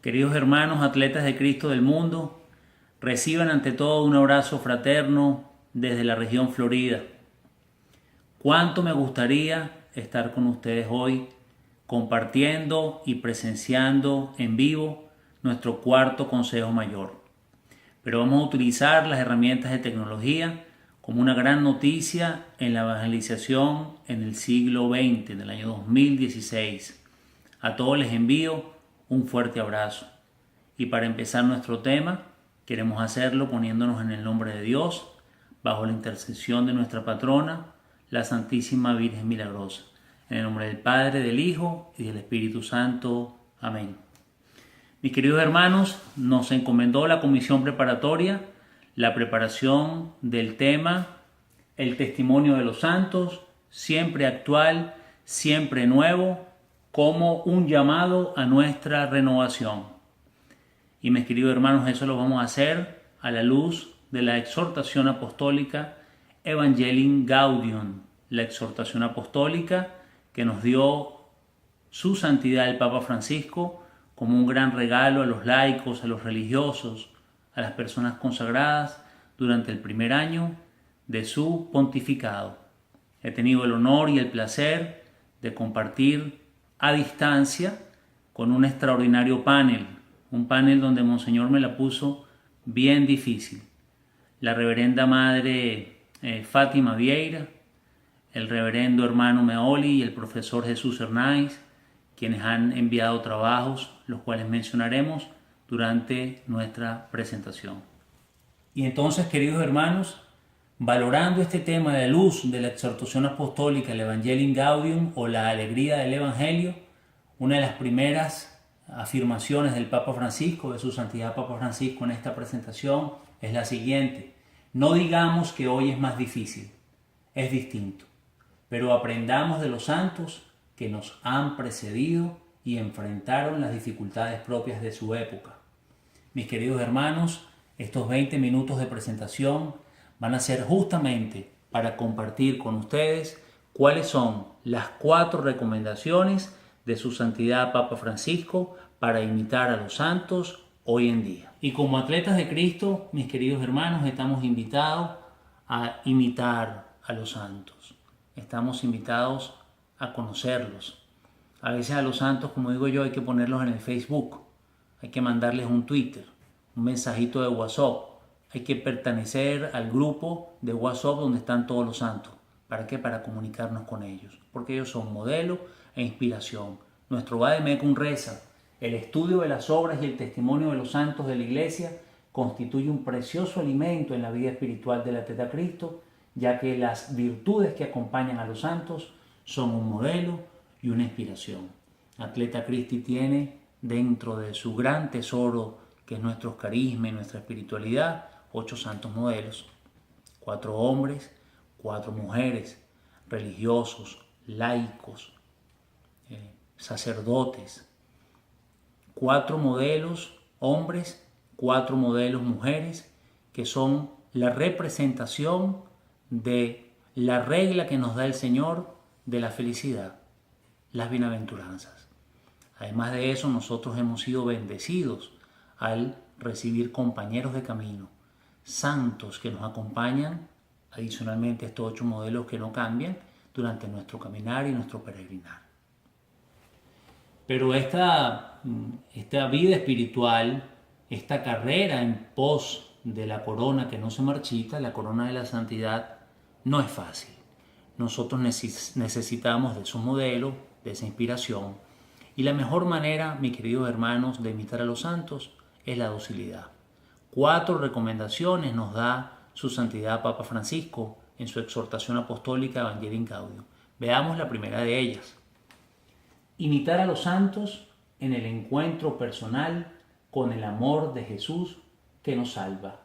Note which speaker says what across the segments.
Speaker 1: Queridos hermanos, atletas de Cristo del mundo, reciban ante todo un abrazo fraterno desde la región Florida. Cuánto me gustaría estar con ustedes hoy compartiendo y presenciando en vivo nuestro cuarto Consejo Mayor. Pero vamos a utilizar las herramientas de tecnología como una gran noticia en la evangelización en el siglo XX, en el año 2016. A todos les envío un fuerte abrazo. Y para empezar nuestro tema, queremos hacerlo poniéndonos en el nombre de Dios, bajo la intercesión de nuestra patrona, la Santísima Virgen Milagrosa. En el nombre del Padre, del Hijo y del Espíritu Santo. Amén. Mis queridos hermanos, nos encomendó la comisión preparatoria la preparación del tema El testimonio de los santos, siempre actual, siempre nuevo, como un llamado a nuestra renovación. Y mis queridos hermanos, eso lo vamos a hacer a la luz de la exhortación apostólica Evangelii Gaudium, la exhortación apostólica que nos dio su santidad el Papa Francisco como un gran regalo a los laicos, a los religiosos, a las personas consagradas durante el primer año de su pontificado. He tenido el honor y el placer de compartir a distancia con un extraordinario panel, un panel donde Monseñor me la puso bien difícil. La reverenda madre Fátima Vieira, el reverendo hermano Meoli y el profesor Jesús Hernández, quienes han enviado trabajos, los cuales mencionaremos durante nuestra presentación. Y entonces, queridos hermanos, valorando este tema de la luz de la exhortación apostólica, el Evangelii Gaudium o la alegría del Evangelio, una de las primeras afirmaciones del Papa Francisco, de su santidad Papa Francisco en esta presentación, es la siguiente: no digamos que hoy es más difícil, es distinto, pero aprendamos de los santos que nos han precedido y enfrentaron las dificultades propias de su época. Mis queridos hermanos, estos 20 minutos de presentación van a ser justamente para compartir con ustedes cuáles son las 4 recomendaciones de su santidad Papa Francisco para imitar a los santos hoy en día. Y como atletas de Cristo, mis queridos hermanos, estamos invitados a imitar a los santos. Estamos invitados a conocerlos. A veces a los santos, como digo yo, hay que ponerlos en el Facebook, hay que mandarles un Twitter, un mensajito de WhatsApp, hay que pertenecer al grupo de WhatsApp donde están todos los santos. ¿Para qué? Para comunicarnos con ellos, porque ellos son modelo e inspiración. Nuestro Vademecum reza: el estudio de las obras y el testimonio de los santos de la Iglesia constituye un precioso alimento en la vida espiritual del atleta Cristo, ya que las virtudes que acompañan a los santos son un modelo y una inspiración. Atleta Christi tiene dentro de su gran tesoro, que es nuestro carisma y nuestra espiritualidad, 8 santos modelos, 4 hombres, 4 mujeres, religiosos, laicos, sacerdotes, 4 modelos hombres, 4 modelos mujeres, que son la representación de la regla que nos da el Señor de la felicidad, las bienaventuranzas. Además de eso, nosotros hemos sido bendecidos al recibir compañeros de camino, santos que nos acompañan, adicionalmente a estos 8 modelos que no cambian durante nuestro caminar y nuestro peregrinar. Pero esta vida espiritual, esta carrera en pos de la corona que no se marchita, la corona de la santidad, no es fácil. Nosotros necesitamos de su modelo, de esa inspiración. Y la mejor manera, mis queridos hermanos, de imitar a los santos es la docilidad. 4 recomendaciones nos da su santidad Papa Francisco en su exhortación apostólica Evangelii Gaudium. Veamos la primera de ellas. Imitar a los santos en el encuentro personal con el amor de Jesús que nos salva.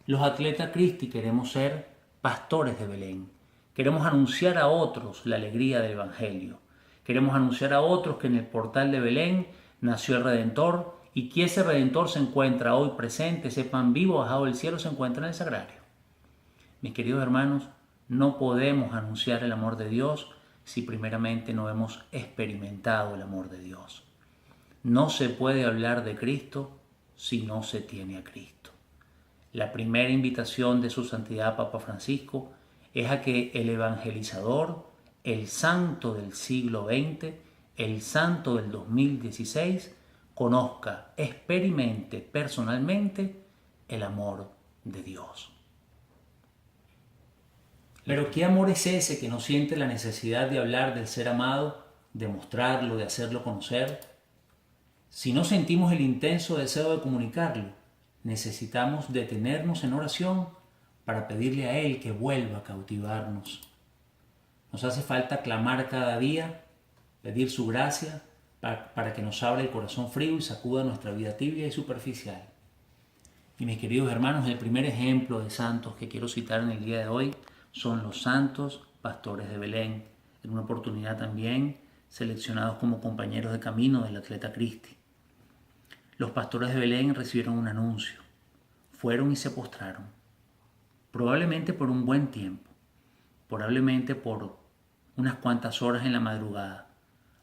Speaker 1: Los atletas Christi queremos ser pastores de Belén. Queremos anunciar a otros la alegría del Evangelio. Queremos anunciar a otros que en el portal de Belén nació el Redentor y que ese Redentor se encuentra hoy presente, ese pan vivo bajado del cielo se encuentra en el sagrario. Mis queridos hermanos, no podemos anunciar el amor de Dios si primeramente no hemos experimentado el amor de Dios. No se puede hablar de Cristo si no se tiene a Cristo. La primera invitación de su santidad Papa Francisco es a que el evangelizador, el santo del siglo XX, el santo del 2016, conozca, experimente personalmente el amor de Dios. Pero ¿qué amor es ese que no siente la necesidad de hablar del ser amado, de mostrarlo, de hacerlo conocer? Si no sentimos el intenso deseo de comunicarlo, necesitamos detenernos en oración para pedirle a Él que vuelva a cautivarnos. Nos hace falta clamar cada día, pedir su gracia para que nos abra el corazón frío y sacuda nuestra vida tibia y superficial. Y mis queridos hermanos, el primer ejemplo de santos que quiero citar en el día de hoy son los santos pastores de Belén, en una oportunidad también seleccionados como compañeros de camino del atleta Christi. Los pastores de Belén recibieron un anuncio, fueron y se postraron, probablemente por un buen tiempo, probablemente por unas cuantas horas en la madrugada,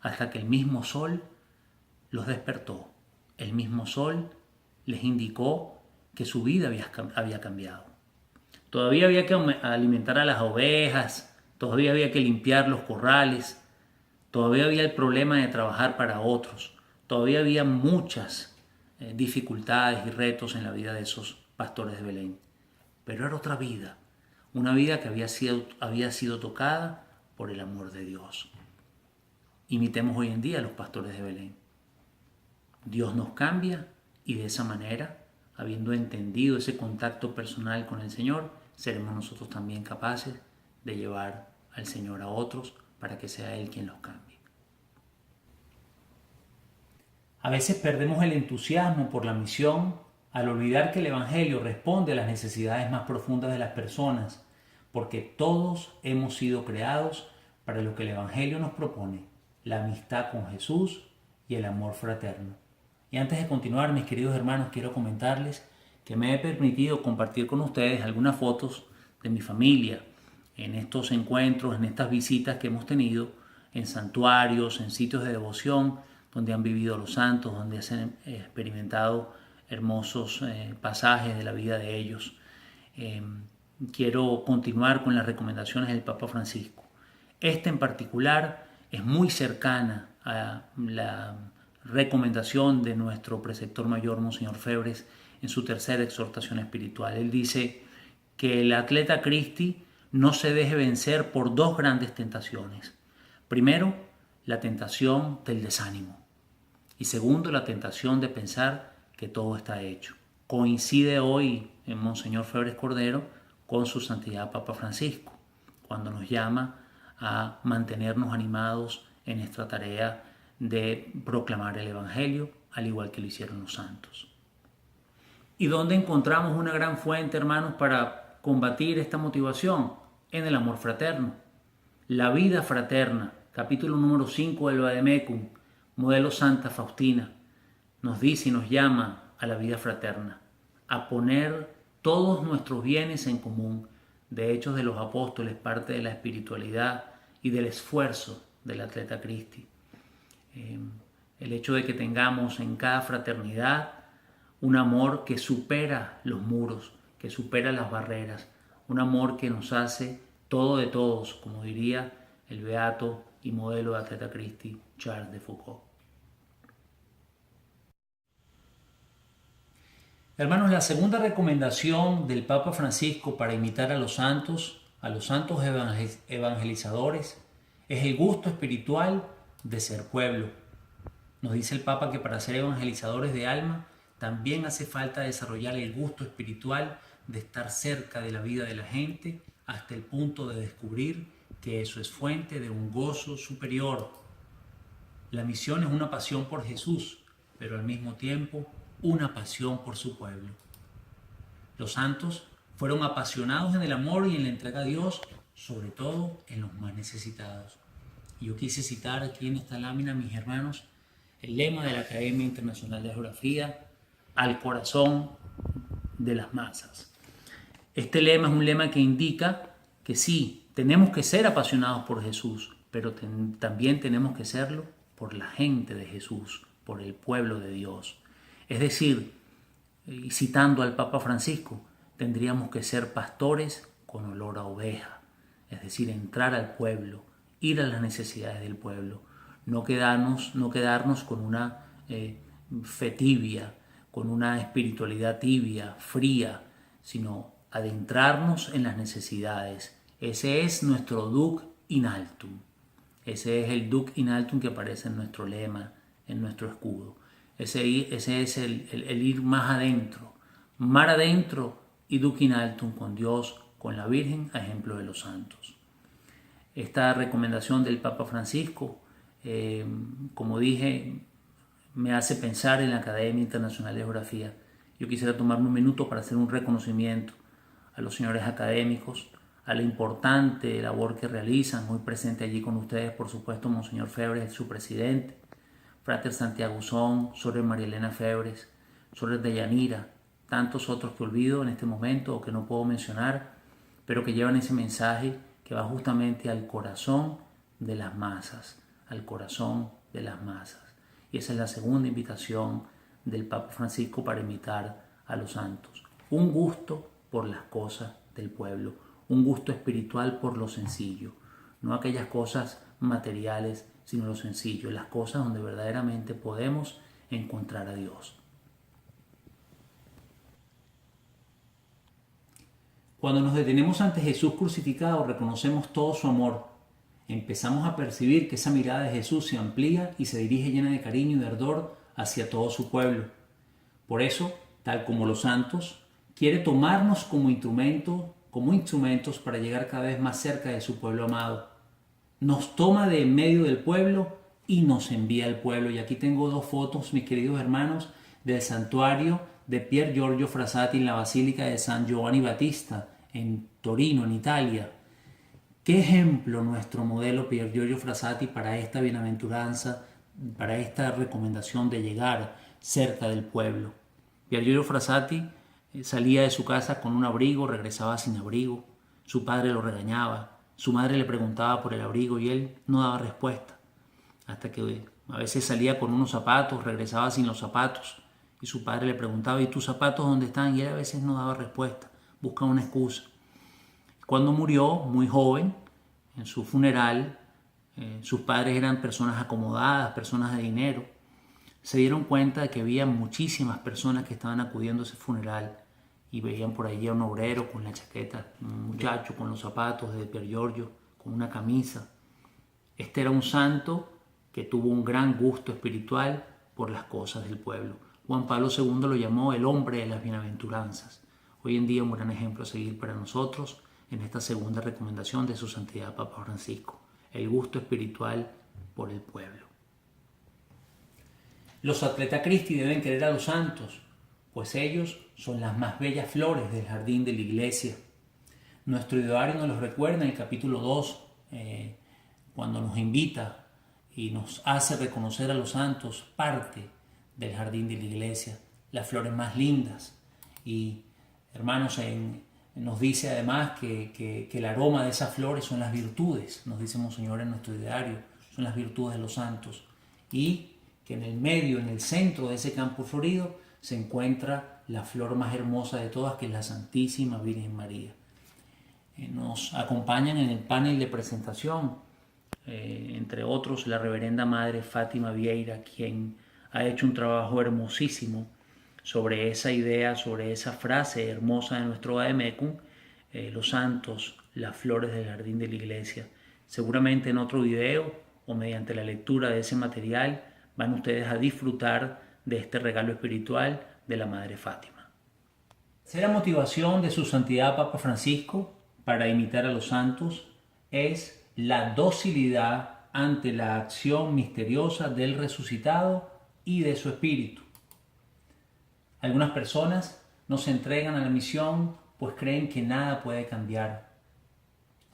Speaker 1: hasta que el mismo sol los despertó. El mismo sol les indicó que su vida había cambiado. Todavía había que alimentar a las ovejas, todavía había que limpiar los corrales, todavía había el problema de trabajar para otros, todavía había muchas dificultades y retos en la vida de esos pastores de Belén. Pero era otra vida, una vida que había sido tocada por el amor de Dios. Imitemos hoy en día a los pastores de Belén. Dios nos cambia y de esa manera, habiendo entendido ese contacto personal con el Señor, seremos nosotros también capaces de llevar al Señor a otros para que sea Él quien los cambie. A veces perdemos el entusiasmo por la misión al olvidar que el Evangelio responde a las necesidades más profundas de las personas, porque todos hemos sido creados para lo que el Evangelio nos propone, la amistad con Jesús y el amor fraterno. Y antes de continuar, mis queridos hermanos, quiero comentarles que me he permitido compartir con ustedes algunas fotos de mi familia en estos encuentros, en estas visitas que hemos tenido en santuarios, en sitios de devoción, donde han vivido los santos, donde han experimentado hermosos pasajes de la vida de ellos. Quiero continuar con las recomendaciones del Papa Francisco. Esta en particular es muy cercana a la recomendación de nuestro preceptor mayor, Monseñor Febres, en su tercera exhortación espiritual. Él dice que el atleta Christi no se deje vencer por dos grandes tentaciones. Primero, la tentación del desánimo. Y segundo, la tentación de pensar que todo está hecho. Coincide hoy en Monseñor Febres Cordero con su santidad Papa Francisco, cuando nos llama a mantenernos animados en esta tarea de proclamar el Evangelio, al igual que lo hicieron los santos. ¿Y dónde encontramos una gran fuente, hermanos, para combatir esta motivación? En el amor fraterno. La vida fraterna, capítulo número 5 del Vademecum, modelo Santa Faustina, nos dice y nos llama a la vida fraterna, a poner todos nuestros bienes en común. De Hechos de los Apóstoles, parte de la espiritualidad y del esfuerzo del atleta Christi. El hecho de que tengamos en cada fraternidad un amor que supera los muros, que supera las barreras, un amor que nos hace todo de todos, como diría el beato y modelo de atleta Christi, Charles de Foucault. Hermanos, la segunda recomendación del Papa Francisco para imitar a los santos evangelizadores, es el gusto espiritual de ser pueblo. Nos dice el Papa que para ser evangelizadores de alma también hace falta desarrollar el gusto espiritual de estar cerca de la vida de la gente hasta el punto de descubrir que eso es fuente de un gozo superior. La misión es una pasión por Jesús, pero al mismo tiempo una pasión por su pueblo. Los santos fueron apasionados en el amor y en la entrega a Dios, sobre todo en los más necesitados. Y yo quise citar aquí en esta lámina, mis hermanos, el lema de la Academia Internacional de Geografía: al corazón de las masas. Este lema es un lema que indica que sí, tenemos que ser apasionados por Jesús, pero también tenemos que serlo por la gente de Jesús, por el pueblo de Dios. Es decir, y citando al Papa Francisco, tendríamos que ser pastores con olor a oveja, es decir, entrar al pueblo, ir a las necesidades del pueblo, no quedarnos con una fe tibia, con una espiritualidad tibia, fría, sino adentrarnos en las necesidades. Ese es nuestro Duc in altum. Ese es el Duc in altum que aparece en nuestro lema, en nuestro escudo. Ese es el ir más adentro, mar adentro y Duc in altum con Dios, con la Virgen, a ejemplo de los santos. Esta recomendación del Papa Francisco, como dije, me hace pensar en la Academia Internacional de Geografía. Yo quisiera tomarme un minuto para hacer un reconocimiento a los señores académicos, a la importante labor que realizan, muy presente allí con ustedes, por supuesto, Monseñor Febres, su presidente, Frater Santiago Uzón, Sor María Elena Febres, Sor Deyanira, tantos otros que olvido en este momento o que no puedo mencionar, pero que llevan ese mensaje que va justamente al corazón de las masas, al corazón de las masas. Y esa es la segunda invitación del Papa Francisco para imitar a los santos. Un gusto por las cosas del pueblo, un gusto espiritual por lo sencillo, no aquellas cosas materiales, sino lo sencillo, las cosas donde verdaderamente podemos encontrar a Dios. Cuando nos detenemos ante Jesús crucificado, reconocemos todo su amor. Empezamos a percibir que esa mirada de Jesús se amplía y se dirige llena de cariño y de ardor hacia todo su pueblo. Por eso, tal como los santos, quiere tomarnos como instrumentos para llegar cada vez más cerca de su pueblo amado. Nos toma de en medio del pueblo y nos envía al pueblo. Y aquí tengo dos fotos, mis queridos hermanos, del santuario de Pier Giorgio Frassati en la Basílica de San Giovanni Battista, en Torino, en Italia. ¿Qué ejemplo nuestro modelo Pier Giorgio Frassati para esta bienaventuranza, para esta recomendación de llegar cerca del pueblo? Pier Giorgio Frassati salía de su casa con un abrigo, regresaba sin abrigo, su padre lo regañaba, su madre le preguntaba por el abrigo y él no daba respuesta, hasta que a veces salía con unos zapatos, regresaba sin los zapatos y su padre le preguntaba ¿y tus zapatos dónde están? Y él a veces no daba respuesta, buscaba una excusa. Cuando murió, muy joven, en su funeral, sus padres eran personas acomodadas, personas de dinero. Se dieron cuenta de que había muchísimas personas que estaban acudiendo a ese funeral y veían por allí a un obrero con la chaqueta, un muchacho con los zapatos de Pier Giorgio, con una camisa. Este era un santo que tuvo un gran gusto espiritual por las cosas del pueblo. Juan Pablo II lo llamó el hombre de las bienaventuranzas. Hoy en día un gran ejemplo a seguir para nosotros en esta segunda recomendación de su santidad Papa Francisco, el gusto espiritual por el pueblo. Los Atleta Christi deben querer a los santos, pues ellos son las más bellas flores del jardín de la iglesia. Nuestro ideario nos los recuerda en el capítulo 2, cuando nos invita y nos hace reconocer a los santos parte del jardín de la iglesia, las flores más lindas. Y hermanos, nos dice además que el aroma de esas flores son las virtudes, nos dice Monseñor en nuestro ideario, son las virtudes de los santos. Y que en el medio, en el centro de ese campo florido, se encuentra la flor más hermosa de todas, que es la Santísima Virgen María. Nos acompañan en el panel de presentación, entre otros, la reverenda Madre Fátima Vieira, quien ha hecho un trabajo hermosísimo sobre esa idea, sobre esa frase hermosa de nuestro Vademecum, los santos, las flores del jardín de la iglesia. Seguramente en otro video o mediante la lectura de ese material van ustedes a disfrutar de este regalo espiritual de la Madre Fátima. Tercera motivación de su santidad Papa Francisco para imitar a los santos es la docilidad ante la acción misteriosa del resucitado y de su espíritu. Algunas personas no se entregan a la misión pues creen que nada puede cambiar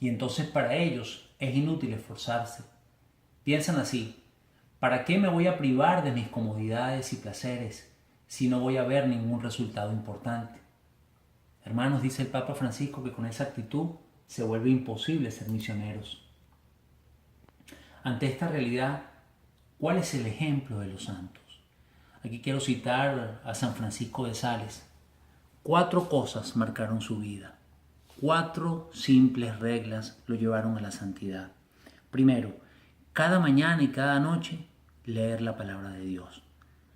Speaker 1: y entonces para ellos es inútil esforzarse. Piensan así: ¿para qué me voy a privar de mis comodidades y placeres si no voy a ver ningún resultado importante? Hermanos, dice el Papa Francisco que con esa actitud se vuelve imposible ser misioneros. Ante esta realidad, ¿cuál es el ejemplo de los santos? Aquí quiero citar a San Francisco de Sales. 4 cosas marcaron su vida. 4 simples reglas lo llevaron a la santidad. Primero, cada mañana y cada noche leer la palabra de Dios.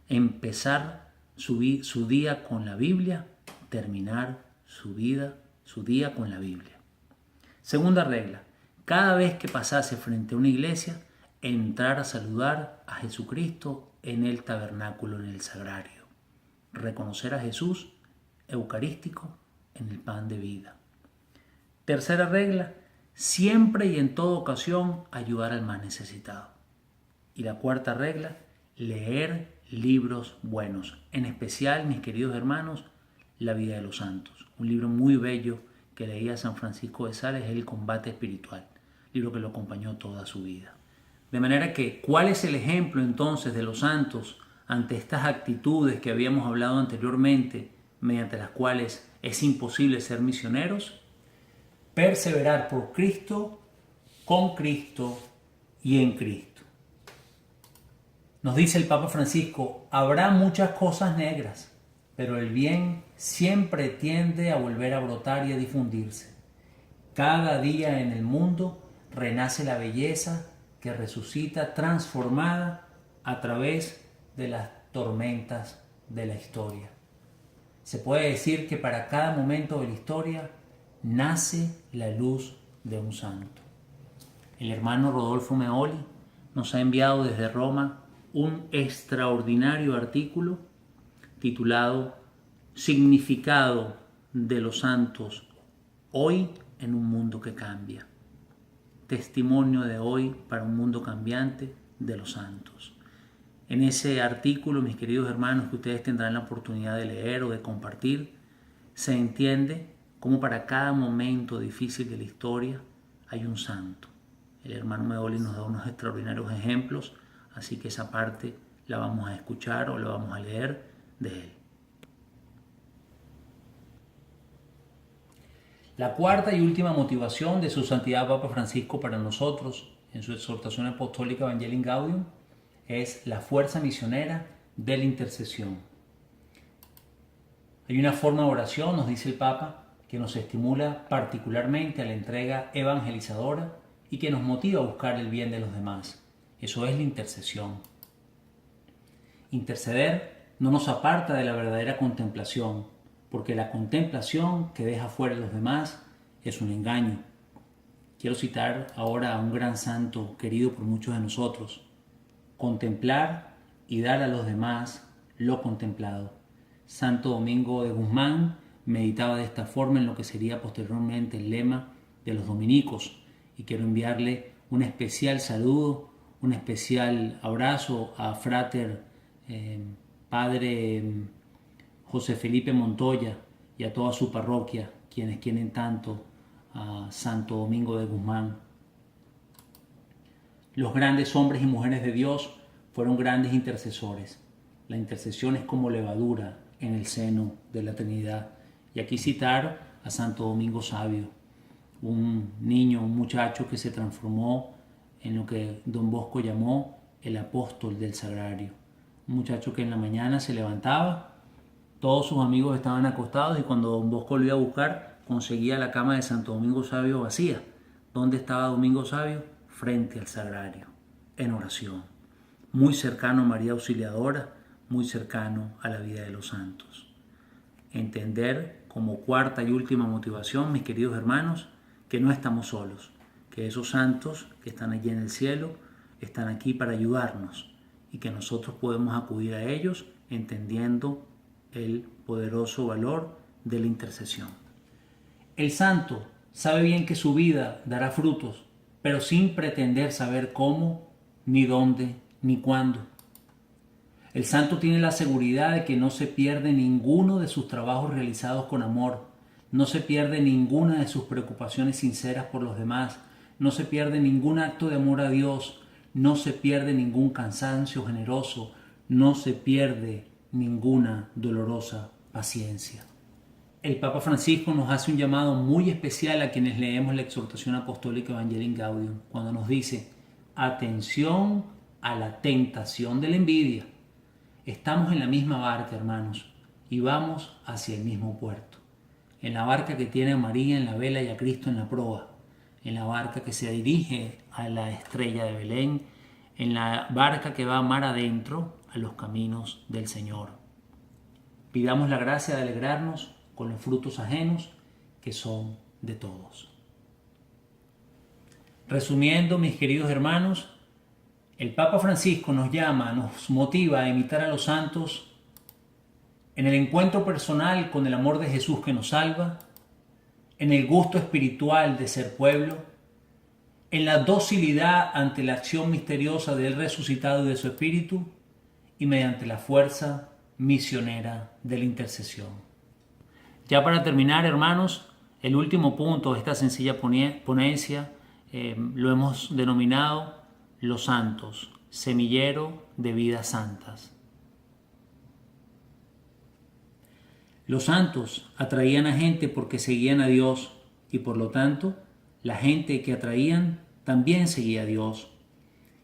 Speaker 1: Empezar su día con la Biblia, terminar su día con la Biblia. Segunda regla, cada vez que pasase frente a una iglesia, entrar a saludar a Jesucristo en el tabernáculo, en el sagrario. Reconocer a Jesús eucarístico en el pan de vida. Tercera regla, siempre y en toda ocasión ayudar al más necesitado. Y la cuarta regla, leer libros buenos, en especial, mis queridos hermanos, La vida de los santos. Un libro muy bello que leía San Francisco de Sales es El combate espiritual, libro que lo acompañó toda su vida. De manera que, ¿cuál es el ejemplo entonces de los santos ante estas actitudes que habíamos hablado anteriormente, mediante las cuales es imposible ser misioneros? Perseverar por Cristo, con Cristo y en Cristo. Nos dice el Papa Francisco, habrá muchas cosas negras, pero el bien siempre tiende a volver a brotar y a difundirse. Cada día en el mundo renace la belleza que resucita transformada a través de las tormentas de la historia. Se puede decir que para cada momento de la historia nace la luz de un santo. El hermano Rodolfo Meoli nos ha enviado desde Roma un extraordinario artículo titulado Significado de los santos hoy en un mundo que cambia. Testimonio de hoy para un mundo cambiante de los santos. En ese artículo, mis queridos hermanos, que ustedes tendrán la oportunidad de leer o de compartir, se entiende cómo para cada momento difícil de la historia hay un santo. El hermano Meoli nos da unos extraordinarios ejemplos, así que esa parte la vamos a escuchar o la vamos a leer de él. La cuarta y última motivación de su santidad Papa Francisco para nosotros en su exhortación apostólica Evangelii Gaudium es la fuerza misionera de la intercesión. Hay una forma de oración, nos dice el Papa, que nos estimula particularmente a la entrega evangelizadora y que nos motiva a buscar el bien de los demás. Eso es la intercesión. Interceder no nos aparta de la verdadera contemplación, porque la contemplación que deja fuera a los demás es un engaño. Quiero citar ahora a un gran santo querido por muchos de nosotros. Contemplar y dar a los demás lo contemplado. Santo Domingo de Guzmán meditaba de esta forma en lo que sería posteriormente el lema de los dominicos, y quiero enviarle un especial saludo, un especial abrazo a Frater Padre José Felipe Montoya y a toda su parroquia, quienes quieren tanto a Santo Domingo de Guzmán. Los grandes hombres y mujeres de Dios fueron grandes intercesores. La intercesión es como levadura en el seno de la Trinidad. Y aquí citar a Santo Domingo Sabio, un niño, un muchacho que se transformó en lo que Don Bosco llamó el apóstol del sagrario. Un muchacho que en la mañana se levantaba, todos sus amigos estaban acostados y cuando Don Bosco lo iba a buscar, conseguía la cama de Santo Domingo Sabio vacía. ¿Dónde estaba Domingo Sabio? Frente al sagrario, en oración. Muy cercano a María Auxiliadora, muy cercano a la vida de los santos. Entender como cuarta y última motivación, mis queridos hermanos, que no estamos solos, que esos santos que están allí en el cielo están aquí para ayudarnos y que nosotros podemos acudir a ellos entendiendo el poderoso valor de la intercesión. El santo sabe bien que su vida dará frutos, pero sin pretender saber cómo, ni dónde, ni cuándo. El santo tiene la seguridad de que no se pierde ninguno de sus trabajos realizados con amor, no se pierde ninguna de sus preocupaciones sinceras por los demás, no se pierde ningún acto de amor a Dios, no se pierde ningún cansancio generoso, no se pierde ninguna dolorosa paciencia. El Papa Francisco nos hace un llamado muy especial a quienes leemos la exhortación apostólica Evangelii Gaudium, cuando nos dice: atención a la tentación de la envidia. Estamos en la misma barca, hermanos, y vamos hacia el mismo puerto. En la barca que tiene a María en la vela y a Cristo en la proa. En la barca que se dirige a la estrella de Belén. En la barca que va mar adentro a los caminos del Señor. Pidamos la gracia de alegrarnos con los frutos ajenos que son de todos. Resumiendo, mis queridos hermanos, el Papa Francisco nos llama, nos motiva a imitar a los santos en el encuentro personal con el amor de Jesús que nos salva, en el gusto espiritual de ser pueblo, en la docilidad ante la acción misteriosa del resucitado y de su espíritu, y mediante la fuerza misionera de la intercesión. Ya para terminar, hermanos, el último punto de esta sencilla ponencia lo hemos denominado los santos, semillero de vidas santas. Los santos atraían a gente porque seguían a Dios y por lo tanto la gente que atraían también seguía a Dios.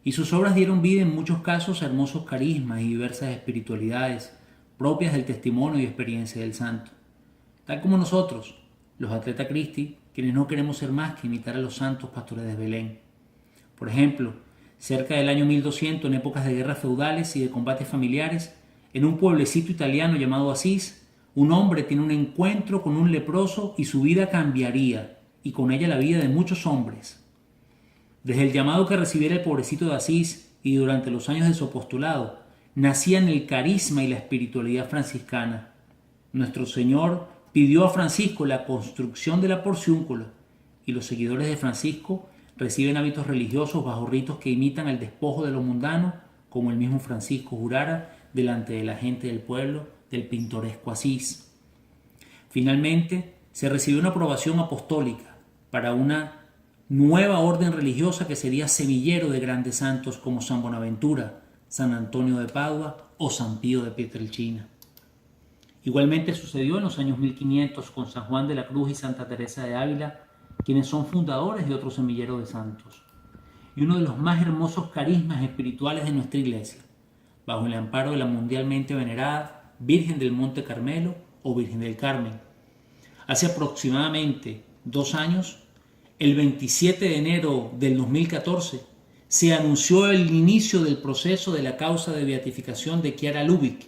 Speaker 1: Y sus obras dieron vida en muchos casos a hermosos carismas y diversas espiritualidades propias del testimonio y experiencia del santo. Tal como nosotros, los Atleta Christi, quienes no queremos ser más que imitar a los santos pastores de Belén. Por ejemplo, cerca del año 1200, en épocas de guerras feudales y de combates familiares, en un pueblecito italiano llamado Asís, un hombre tiene un encuentro con un leproso y su vida cambiaría, y con ella la vida de muchos hombres. Desde el llamado que recibiera el pobrecito de Asís y durante los años de su apostolado, nacían el carisma y la espiritualidad franciscana. Nuestro Señor pidió a Francisco la construcción de la porciúncula, y los seguidores de Francisco reciben hábitos religiosos bajo ritos que imitan el despojo de lo mundano, como el mismo Francisco jurara delante de la gente del pueblo del pintoresco Asís. Finalmente, se recibió una aprobación apostólica para una nueva orden religiosa que sería semillero de grandes santos como San Bonaventura, San Antonio de Padua o San Pío de Pietrelcina. Igualmente sucedió en los años 1500 con San Juan de la Cruz y Santa Teresa de Ávila, quienes son fundadores de otro semillero de santos, y uno de los más hermosos carismas espirituales de nuestra Iglesia, bajo el amparo de la mundialmente venerada Virgen del Monte Carmelo o Virgen del Carmen. Hace aproximadamente 2 años, el 27 de enero del 2014, se anunció el inicio del proceso de la causa de beatificación de Chiara Lubich,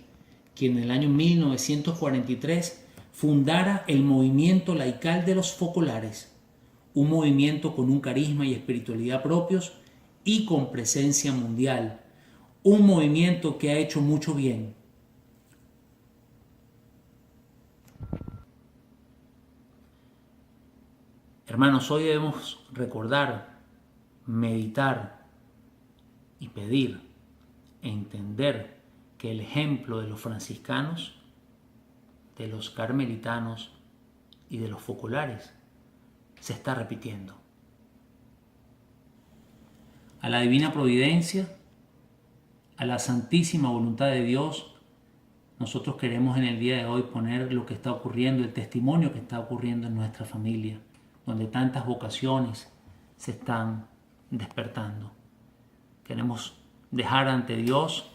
Speaker 1: quien en el año 1943 fundara el movimiento laical de los focolares, un movimiento con un carisma y espiritualidad propios y con presencia mundial, un movimiento que ha hecho mucho bien. Hermanos, hoy debemos recordar, meditar y pedir, entender que el ejemplo de los franciscanos, de los carmelitanos y de los focolares se está repitiendo. A la divina providencia, a la santísima voluntad de Dios, nosotros queremos en el día de hoy poner lo que está ocurriendo, el testimonio que está ocurriendo en nuestra familia, donde tantas vocaciones se están despertando. Queremos dejar ante Dios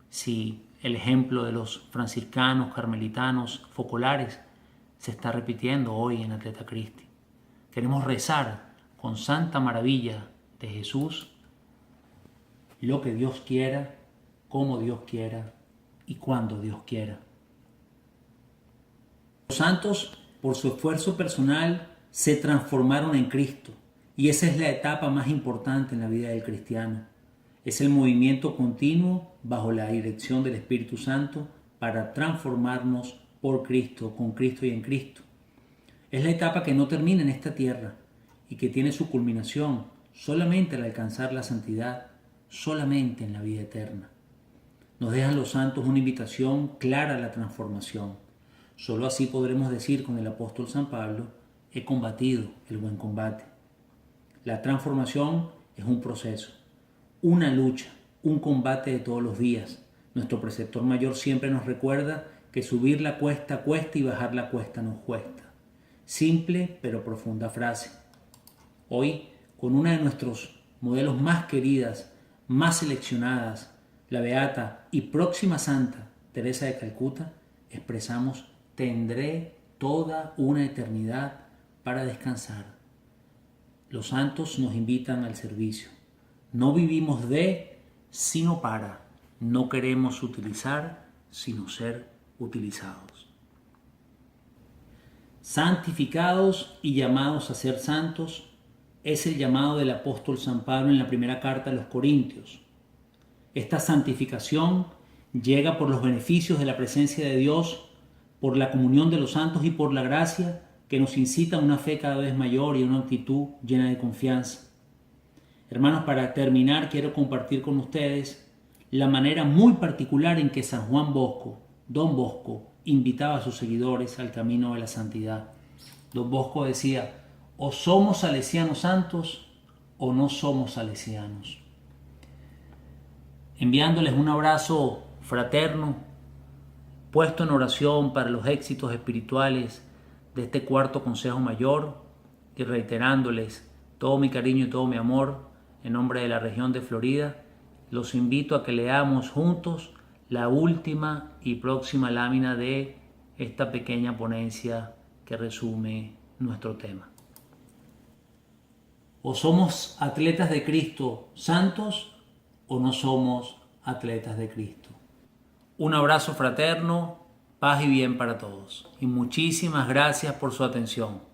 Speaker 1: si el ejemplo de los franciscanos, carmelitanos, focolares se está repitiendo hoy en Atleta Christi. Queremos rezar con santa maravilla de Jesús lo que Dios quiera, como Dios quiera y cuando Dios quiera. Los santos, por su esfuerzo personal, se transformaron en Cristo, y esa es la etapa más importante en la vida del cristiano. Es el movimiento continuo bajo la dirección del Espíritu Santo para transformarnos por Cristo, con Cristo y en Cristo. Es la etapa que no termina en esta tierra y que tiene su culminación solamente al alcanzar la santidad, solamente en la vida eterna. Nos dejan los santos una invitación clara a la transformación. Solo así podremos decir con el apóstol San Pablo: he combatido el buen combate. La transformación es un proceso, una lucha, un combate de todos los días. Nuestro preceptor mayor siempre nos recuerda que subir la cuesta cuesta y bajar la cuesta nos cuesta. Simple pero profunda frase. Hoy, con una de nuestros modelos más queridas, más seleccionadas, la beata y próxima santa Teresa de Calcuta, expresamos: tendré toda una eternidad para descansar. Los santos nos invitan al servicio. No vivimos de, sino para. No queremos utilizar, sino ser utilizados. Santificados y llamados a ser santos es el llamado del apóstol San Pablo en la primera carta a los Corintios. Esta santificación llega por los beneficios de la presencia de Dios, por la comunión de los santos y por la gracia que nos incita a una fe cada vez mayor y a una actitud llena de confianza. Hermanos, para terminar quiero compartir con ustedes la manera muy particular en que San Juan Bosco, Don Bosco, invitaba a sus seguidores al camino de la santidad. Don Bosco decía: o somos salesianos santos o no somos salesianos. Enviándoles un abrazo fraterno, puesto en oración para los éxitos espirituales de este cuarto Consejo Mayor, y reiterándoles todo mi cariño y todo mi amor en nombre de la región de Florida, los invito a que leamos juntos la última y próxima lámina de esta pequeña ponencia que resume nuestro tema. O somos atletas de Cristo santos o no somos atletas de Cristo. Un abrazo fraterno, paz y bien para todos. Y muchísimas gracias por su atención.